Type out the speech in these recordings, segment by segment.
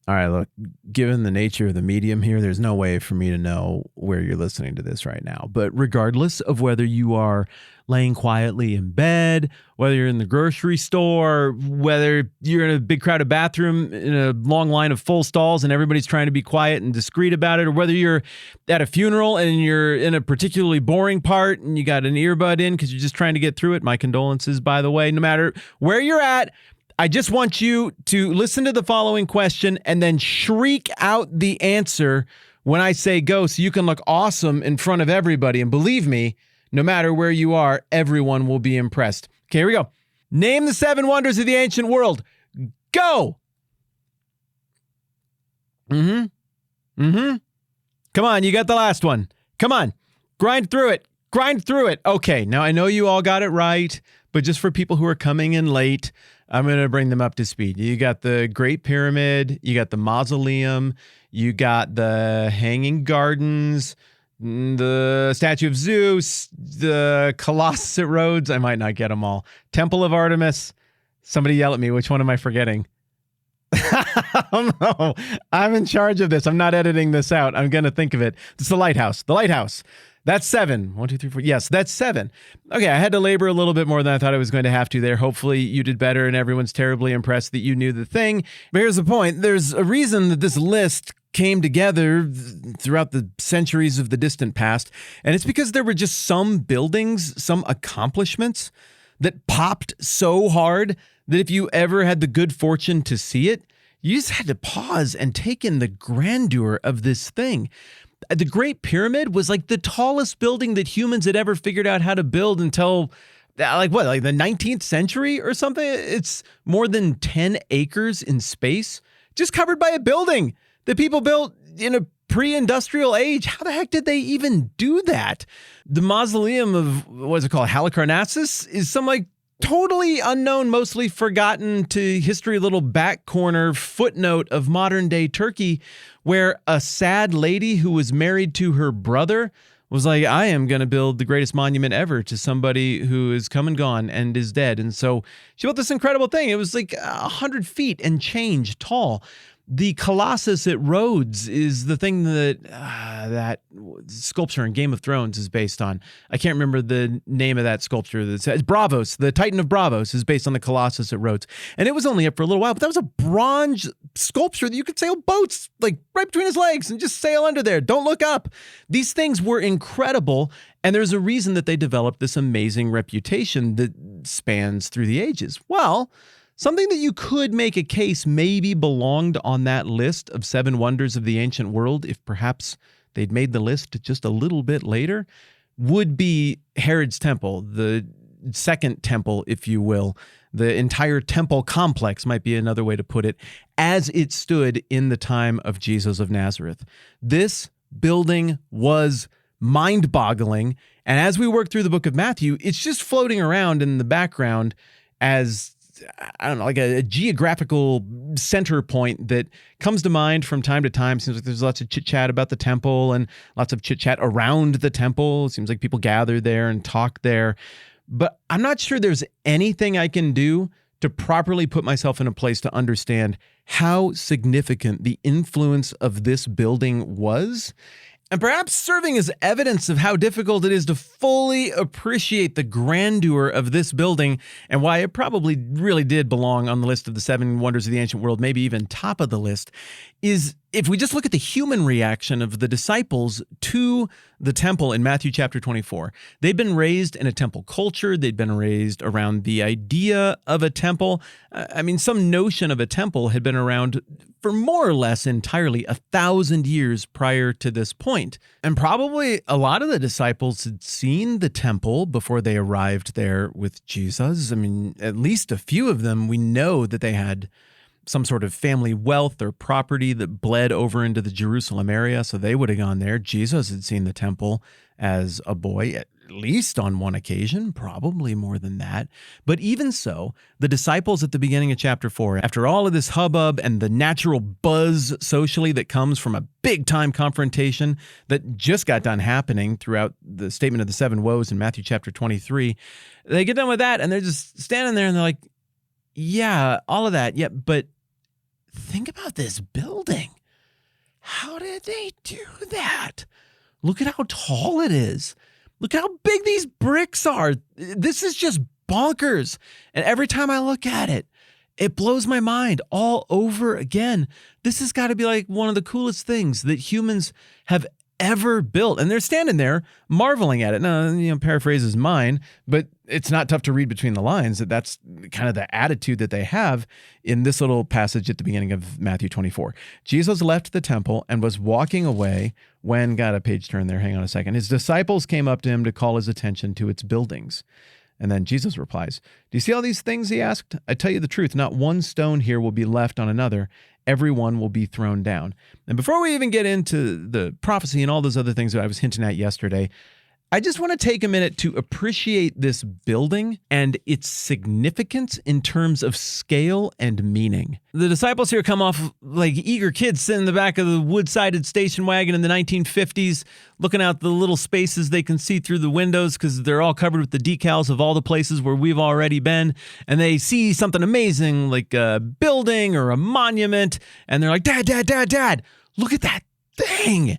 All right, look, given the nature of the medium here, there's no way for me to know where you're listening to this right now. But regardless of whether you are laying quietly in bed, whether you're in the grocery store, whether you're in a big crowded bathroom in a long line of full stalls and everybody's trying to be quiet and discreet about it, or whether you're at a funeral and you're in a particularly boring part and you got an earbud in because you're just trying to get through it, my condolences, by the way. No matter where you're at, I just want you to listen to the following question and then shriek out the answer when I say go, so you can look awesome in front of everybody. And believe me, no matter where you are, everyone will be impressed. Okay, here we go. Name the 7 wonders of the ancient world. Go! Come on, you got the last one. Come on, grind through it. Grind through it. Okay, now I know you all got it right, but just for people who are coming in late, I'm going to bring them up to speed. You got the Great Pyramid, you got the Mausoleum, you got the Hanging Gardens, the Statue of Zeus, the Colossus at Rhodes. I might not get them all. Temple of Artemis. Somebody yell at me. Which one am I forgetting? Oh, no. I'm in charge of this. I'm not editing this out. I'm going to think of it. It's the lighthouse. The lighthouse. That's 7. 1, 2, 3, 4. Yes, that's 7. Okay, I had to labor a little bit more than I thought I was going to have to there. Hopefully you did better and everyone's terribly impressed that you knew the thing. But here's the point. There's a reason that this list came together throughout the centuries of the distant past. And it's because there were just some buildings, some accomplishments that popped so hard that if you ever had the good fortune to see it, you just had to pause and take in the grandeur of this thing. The Great Pyramid was like the tallest building that humans had ever figured out how to build until like the 19th century or something. It's more than 10 acres in space, just covered by a building that people built in a pre-industrial age. How the heck did they even do that? The mausoleum of, what is it called, Halicarnassus, is some like totally unknown, mostly forgotten to history little back corner footnote of modern day Turkey, where a sad lady who was married to her brother was like, I am going to build the greatest monument ever to somebody who is come and gone and is dead. And so she built this incredible thing. It was like 100 feet and change tall. The Colossus at Rhodes is the thing that that sculpture in Game of Thrones is based on. I can't remember the name of that sculpture. It's Braavos. The Titan of Braavos is based on the Colossus at Rhodes. And it was only up for a little while, but that was a bronze sculpture that you could sail boats like right between his legs and just sail under there. Don't look up. These things were incredible. And there's a reason that they developed this amazing reputation that spans through the ages. Well, something that you could make a case maybe belonged on that list of 7 wonders of the ancient world, if perhaps they'd made the list just a little bit later, would be Herod's temple, the second temple, if you will. The entire temple complex might be another way to put it, as it stood in the time of Jesus of Nazareth. This building was mind-boggling, and as we work through the book of Matthew, it's just floating around in the background as, I don't know, like a geographical center point that comes to mind from time to time. Seems like there's lots of chit-chat about the temple and lots of chit-chat around the temple. Seems like people gather there and talk there. But I'm not sure there's anything I can do to properly put myself in a place to understand how significant the influence of this building was. And perhaps serving as evidence of how difficult it is to fully appreciate the grandeur of this building and why it probably really did belong on the list of the 7 wonders of the ancient world, maybe even top of the list, is if we just look at the human reaction of the disciples to the temple in Matthew chapter 24. They'd been raised in a temple culture. They'd been raised around the idea of a temple. I mean, some notion of a temple had been around for more or less entirely 1,000 years prior to this point. And probably a lot of the disciples had seen the temple before they arrived there with Jesus. I mean, at least a few of them, we know that they had some sort of family wealth or property that bled over into the Jerusalem area, so they would have gone there. Jesus had seen the temple as a boy, at least on one occasion, probably more than that. But even so, the disciples at the beginning of chapter 4, after all of this hubbub and the natural buzz socially that comes from a big-time confrontation that just got done happening throughout the statement of the 7 woes in Matthew chapter 23, they get done with that, and they're just standing there, and they're like, yeah, all of that, yeah, but think about this building. building. How did they do that? Look at how tall it is. Look at how big these bricks are. This is just bonkers. And every time I look at it, it blows my mind all over again. This has got to be like one of the coolest things that humans have ever built. And they're standing there marveling at it. Now, paraphrases mine, but it's not tough to read between the lines that that's kind of the attitude that they have in this little passage at the beginning of Matthew 24. Jesus left the temple and was walking away when, got a page turn there, hang on a second. His disciples came up to him to call his attention to its buildings. And then Jesus replies, "Do you see all these things?" he asked. "I tell you the truth, not one stone here will be left on another. Everyone will be thrown down." And before we even get into the prophecy and all those other things that I was hinting at yesterday, I just want to take a minute to appreciate this building and its significance in terms of scale and meaning. The disciples here come off like eager kids sitting in the back of the wood-sided station wagon in the 1950s, looking out the little spaces they can see through the windows because they're all covered with the decals of all the places where we've already been. And they see something amazing like a building or a monument. And they're like, "Dad, Dad, Dad, Dad, look at that thing."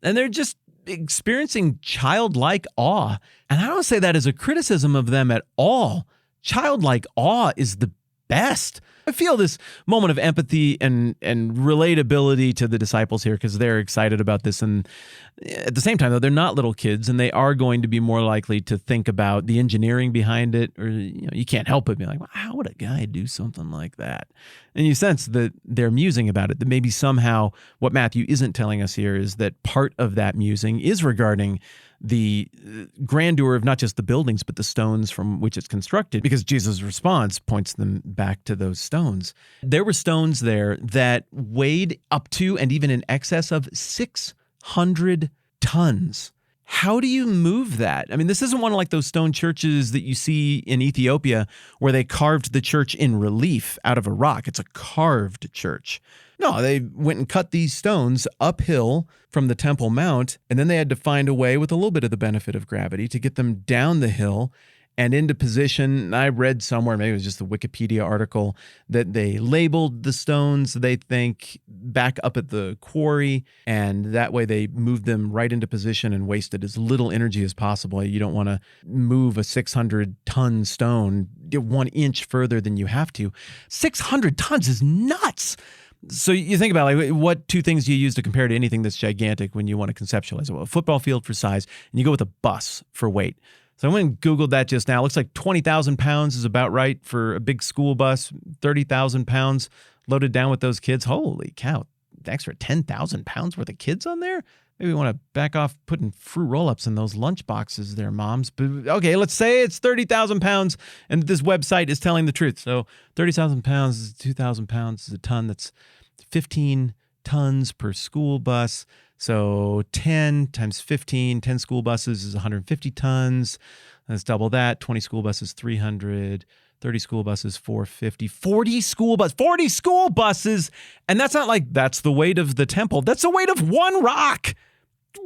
And they're just experiencing childlike awe. And I don't say that as a criticism of them at all. Childlike awe is the best. I feel this moment of empathy and relatability to the disciples here because they're excited about this. And at the same time, though, they're not little kids and they are going to be more likely to think about the engineering behind it. Or, you can't help but be like, well, how would a guy do something like that? And you sense that they're musing about it, that maybe somehow what Matthew isn't telling us here is that part of that musing is regarding the grandeur of not just the buildings, but the stones from which it's constructed, because Jesus' response points them back to those stones. There were stones there that weighed up to and even in excess of 600 tons. How do you move that? I mean, this isn't one of like those stone churches that you see in Ethiopia where they carved the church in relief out of a rock. It's a carved church. No, they went and cut these stones uphill from the Temple Mount, and then they had to find a way with a little bit of the benefit of gravity to get them down the hill and into position. I read somewhere, maybe it was just the Wikipedia article, that they labeled the stones, they think, back up at the quarry, and that way they moved them right into position and wasted as little energy as possible. You don't want to move a 600-ton stone 1 inch further than you have to. 600 tons is nuts. So you think about like what two things do you use to compare to anything that's gigantic when you want to conceptualize it? Well, a football field for size, and you go with a bus for weight. So I went and Googled that just now. It looks like 20,000 pounds is about right for a big school bus, 30,000 pounds loaded down with those kids. Holy cow, the extra 10,000 pounds worth of kids on there? Maybe we want to back off putting fruit roll-ups in those lunch boxes there, moms. But okay, let's say it's 30,000 pounds and this website is telling the truth. So 30,000 pounds is 2,000 pounds is a ton. That's 15 tons per school bus. So 10 times 15, 10 school buses is 150 tons. Let's double that. 20 school buses, 300. 30 school buses, 450. 40 school buses. And that's not like that's the weight of the temple. That's the weight of one rock.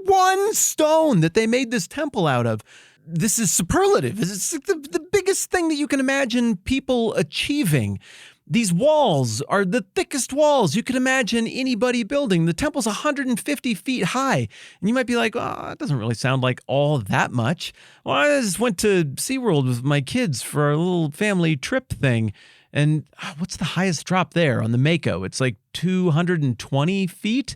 One stone that they made this temple out of. This is superlative. It's the biggest thing that you can imagine people achieving. These walls are the thickest walls you could imagine anybody building. The temple's 150 feet high. And you might be like, oh, it doesn't really sound like all that much. Well, I just went to SeaWorld with my kids for a little family trip thing. And what's the highest drop there on the Mako? It's like 220 feet.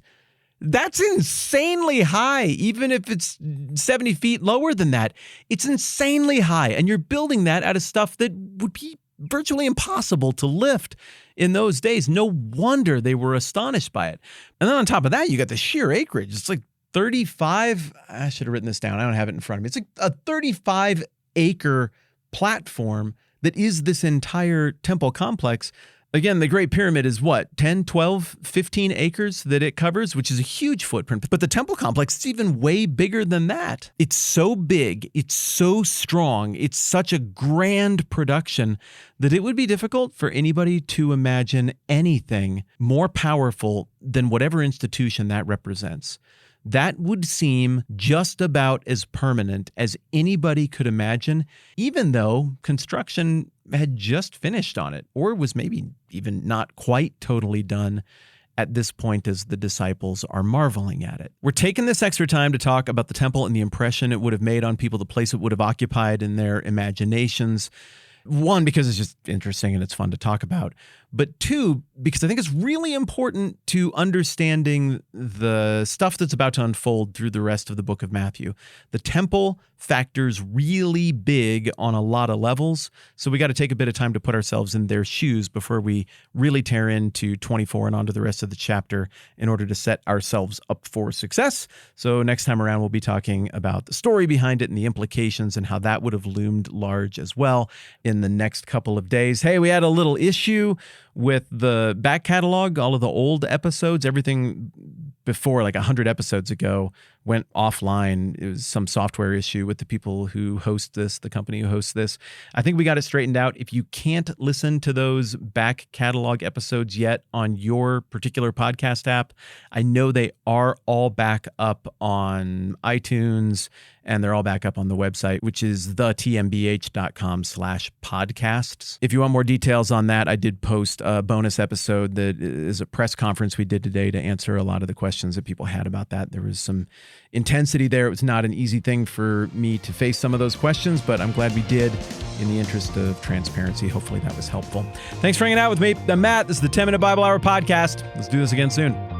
That's insanely high, even if it's 70 feet lower than that. It's insanely high. And you're building that out of stuff that would be virtually impossible to lift in those days. No wonder they were astonished by it. And then on top of that, you got the sheer acreage. It's like 35, I should have written this down. I don't have it in front of me. It's like a 35-acre platform that is this entire temple complex. Again, the Great Pyramid is what, 10, 12, 15 acres that it covers, which is a huge footprint. But the temple complex is even way bigger than that. It's so big, it's so strong, it's such a grand production that it would be difficult for anybody to imagine anything more powerful than whatever institution that represents. That would seem just about as permanent as anybody could imagine, even though construction had just finished on it, or was maybe even not quite totally done at this point as the disciples are marveling at it. We're taking this extra time to talk about the temple and the impression it would have made on people, the place it would have occupied in their imaginations. One, because it's just interesting and it's fun to talk about. But two, because I think it's really important to understanding the stuff that's about to unfold through the rest of the book of Matthew. The temple factors really big on a lot of levels, so we got to take a bit of time to put ourselves in their shoes before we really tear into 24 and onto the rest of the chapter in order to set ourselves up for success. So next time around, we'll be talking about the story behind it and the implications and how that would have loomed large as well in the next couple of days. Hey, we had a little issue with the back catalog. All of the old episodes, everything before like 100 episodes ago went offline. It was some software issue with the people who host this, the company who hosts this. I think we got it straightened out. If you can't listen to those back catalog episodes yet on your particular podcast app, I know they are all back up on iTunes and they're all back up on the website, which is thetmbh.com/podcasts. If you want more details on that, I did post a bonus episode that is a press conference we did today to answer a lot of the questions that people had about that. There was some intensity there. It was not an easy thing for me to face some of those questions, but I'm glad we did in the interest of transparency. Hopefully that was helpful. Thanks for hanging out with me. I'm Matt. This is the 10-Minute Bible Hour podcast. Let's do this again soon.